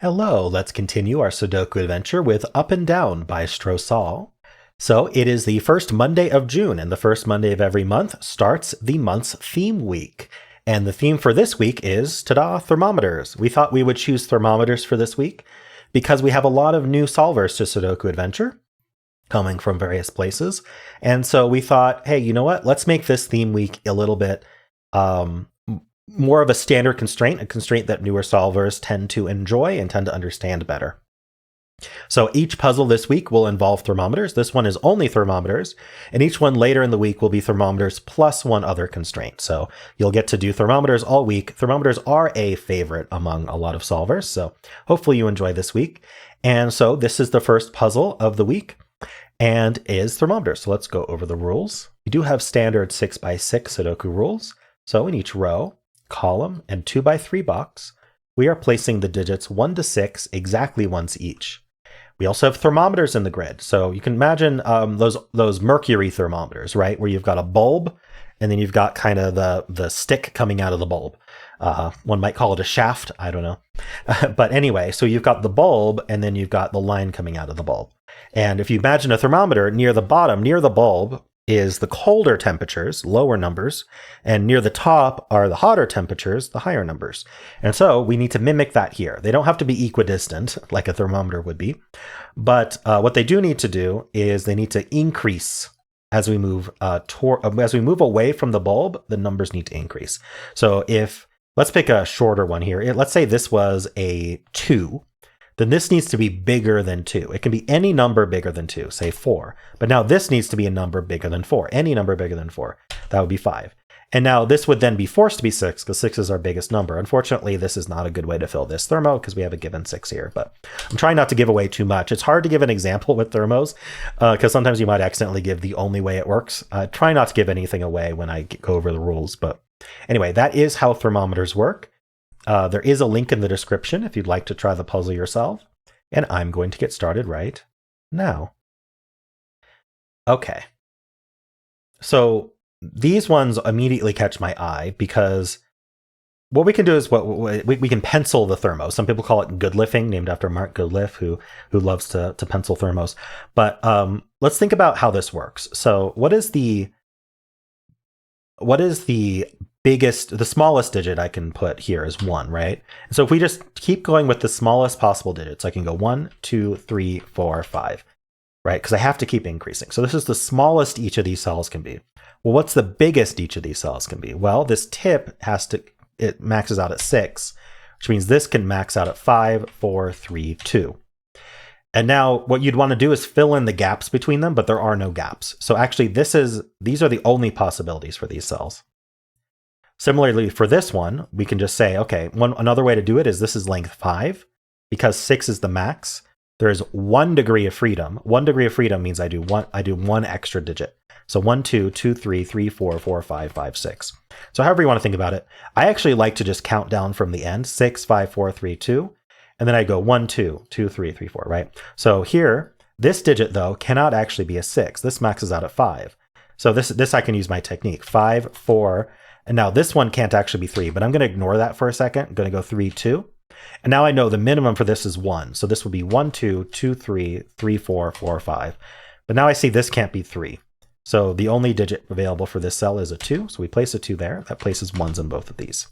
Hello, let's continue our Sudoku adventure with Up and Down by Strosahl. So it is the first Monday of June, and the first Monday of every month starts the month's theme week. And the theme for this week is, ta-da, thermometers. We thought we would choose thermometers for this week because we have a lot of new solvers to Sudoku Adventure coming from various places. And so we thought, hey, you know what? Let's make this theme week a little bit more of a standard constraint, a constraint that newer solvers tend to enjoy and tend to understand better. So each puzzle this week will involve thermometers. This one is only thermometers, and each one later in the week will be thermometers plus one other constraint. So you'll get to do thermometers all week. Thermometers are a favorite among a lot of solvers, so hopefully you enjoy this week. And so this is the first puzzle of the week and is thermometers. So let's go over the rules. We do have standard 6x6 Sudoku rules. So in each row, column, and 2x3 box, we are placing the digits 1 to 6 exactly once each. We also have thermometers in the grid. So you can imagine those mercury thermometers, right? Where you've got a bulb and then you've got kind of the stick coming out of the bulb. One might call it a shaft. I don't know. But anyway, so you've got the bulb and then you've got the line coming out of the bulb. And if you imagine a thermometer, near the bottom, near the bulb, is the colder temperatures, lower numbers, and near the top are the hotter temperatures, the higher numbers. And so we need to mimic that here. They don't have to be equidistant like a thermometer would be, but what they do need to do is they need to increase as we move away from the bulb. The numbers need to increase. So if let's pick a shorter one here. Let's say this was a 2. Then this needs to be bigger than 2. It can be any number bigger than 2, say 4. But now this needs to be a number bigger than 4, any number bigger than 4. That would be 5. And now this would then be forced to be 6 because 6 is our biggest number. Unfortunately, this is not a good way to fill this thermo because we have a given 6 here. But I'm trying not to give away too much. It's hard to give an example with thermos because sometimes you might accidentally give the only way it works. Try not to give anything away when I go over the rules. But anyway, that is how thermometers work. There is a link in the description if you'd like to try the puzzle yourself. And I'm going to get started right now. Okay. So these ones immediately catch my eye because what we can do is we can pencil the thermos. Some people call it Goodliffing, named after Mark Goodliff, who loves to pencil thermos. But let's think about how this works. So what is the the smallest digit I can put here is 1, right? And so if we just keep going with the smallest possible digits, I can go 1, 2, 3, 4, 5, right? Because I have to keep increasing. So this is the smallest each of these cells can be. Well, what's the biggest each of these cells can be? Well, this tip it maxes out at 6, which means this can max out at 5, 4, 3, 2. And now what you'd want to do is fill in the gaps between them, but there are no gaps. So actually these are the only possibilities for these cells. Similarly, for this one, we can just say, okay, another way to do it is this is length 5. Because 6 is the max, there is 1 degree of freedom. 1 degree of freedom means I do one extra digit. So 1, 2, 2, 3, 3, 4, 4, 5, 5, 6. So however you want to think about it, I actually like to just count down from the end, 6, 5, 4, 3, 2. And then I go 1, 2, 2, 3, 3, 4, right? So here, this digit, though, cannot actually be a 6. This maxes out at 5. So this I can use my technique, 5, 4, and now this one can't actually be 3, but I'm going to ignore that for a second. I'm going to go 3, 2. And now I know the minimum for this is 1. So this would be 1, 2, 2, 3, 3, 4, 4, 5. But now I see this can't be 3. So the only digit available for this cell is a 2. So we place a 2 there. That places 1s in both of these.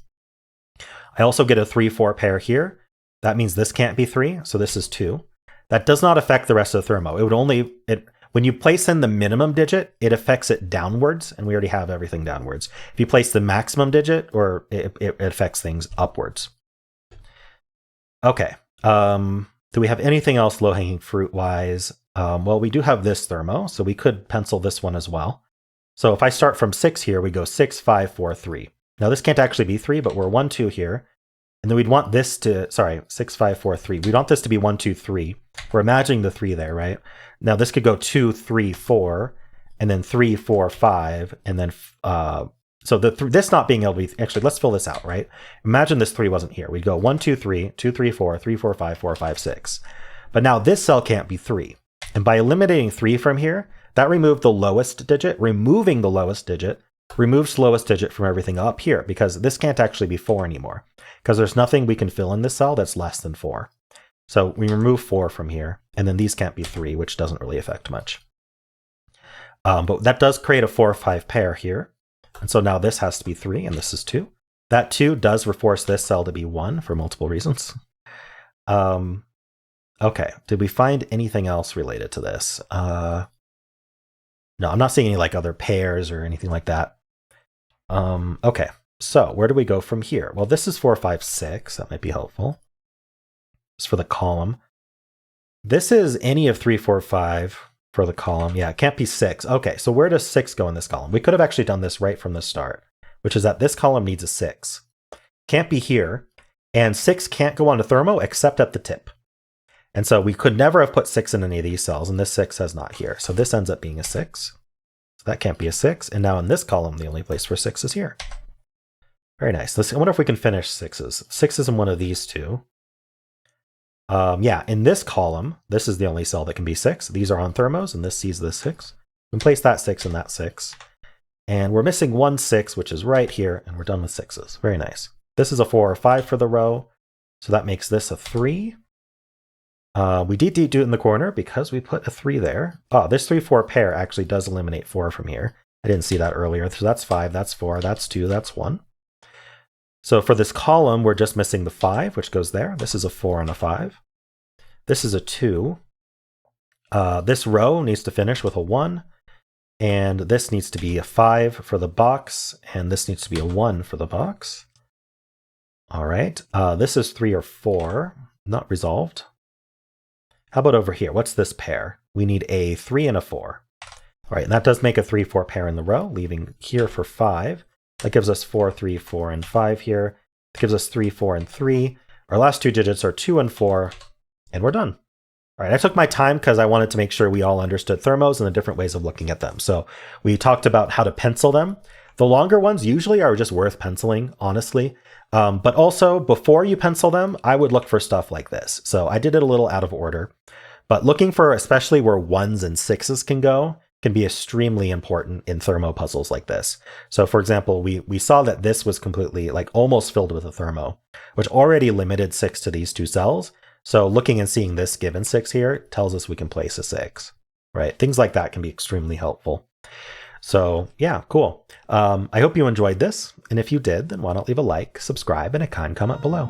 I also get a 3, 4 pair here. That means this can't be 3. So this is 2. That does not affect the rest of the thermo. When you place in the minimum digit, it affects it downwards, and we already have everything downwards. If you place the maximum digit, it affects things upwards. Okay. Do we have anything else low-hanging fruit-wise? Well, we do have this thermo, so we could pencil this one as well. So if I start from 6 here, we go 6, 5, 4, 3. Now this can't actually be 3, but we're 1, 2 here. And then we'd want this to, 6, 5, 4, 3. We'd want this to be 1, 2, 3. We're imagining the 3 there, right? Now this could go 2, 3, 4, and then 3, 4, 5, and then, so this not being able to be, actually, let's fill this out, right? Imagine this 3 wasn't here. We'd go 1, 2, 3, 2, 3, 4, 3, 4, 5, 4, 5, 6. But now this cell can't be 3. And by eliminating 3 from here, that removed the lowest digit. Removing the lowest digit removes lowest digit from everything up here, because this can't actually be 4 anymore, because there's nothing we can fill in this cell that's less than 4. So we remove 4 from here, and then these can't be 3, which doesn't really affect much. But that does create a 4 or 5 pair here. And so now this has to be 3, and this is 2. That 2 does force this cell to be 1 for multiple reasons. Okay, did we find anything else related to this? No, I'm not seeing any like other pairs or anything like that. Okay, so where do we go from here? Well, this is 4, 5, 6. That might be helpful. Just for the column. This is any of 3, 4, 5 for the column. Yeah, it can't be 6. Okay, so where does 6 go in this column? We could have actually done this right from the start, which is that this column needs a 6. Can't be here, and 6 can't go onto thermo except at the tip. And so we could never have put 6 in any of these cells, and this 6 has not here. So this ends up being a 6. So that can't be a 6. And now in this column, the only place for 6 is here. Very nice. I wonder if we can finish 6s. 6 is in one of these two. Yeah, in this column, this is the only cell that can be 6. These are on thermos, and this sees this 6. We can place that 6 and that 6. And we're missing 1 6, which is right here, and we're done with 6s. Very nice. This is a 4 or 5 for the row, so that makes this a 3. We did do it in the corner because we put a 3 there. Oh, this 3, 4 pair actually does eliminate 4 from here. I didn't see that earlier. So that's 5, that's 4, that's 2, that's 1. So for this column, we're just missing the 5, which goes there. This is a 4 and a 5. This is a 2. This row needs to finish with a 1. And this needs to be a 5 for the box. And this needs to be a 1 for the box. All right. This is 3 or 4. Not resolved. How about over here? What's this pair? We need a 3 and a 4. All right, and that does make a 3, 4 pair in the row, leaving here for 5. That gives us 4, 3, 4, and 5 here. It gives us 3, 4, and 3. Our last two digits are 2 and 4, and we're done. All right, I took my time because I wanted to make sure we all understood thermos and the different ways of looking at them. So we talked about how to pencil them. The longer ones usually are just worth penciling, honestly. But also, before you pencil them, I would look for stuff like this. So I did it a little out of order. But looking for especially where 1s and 6s can go can be extremely important in thermo puzzles like this. So for example, we saw that this was completely, like almost filled with a thermo, which already limited 6 to these 2 cells. So looking and seeing this given 6 here tells us we can place a 6, right? Things like that can be extremely helpful. So yeah, cool. I hope you enjoyed this. And if you did, then why not leave a like, subscribe, and a kind comment below.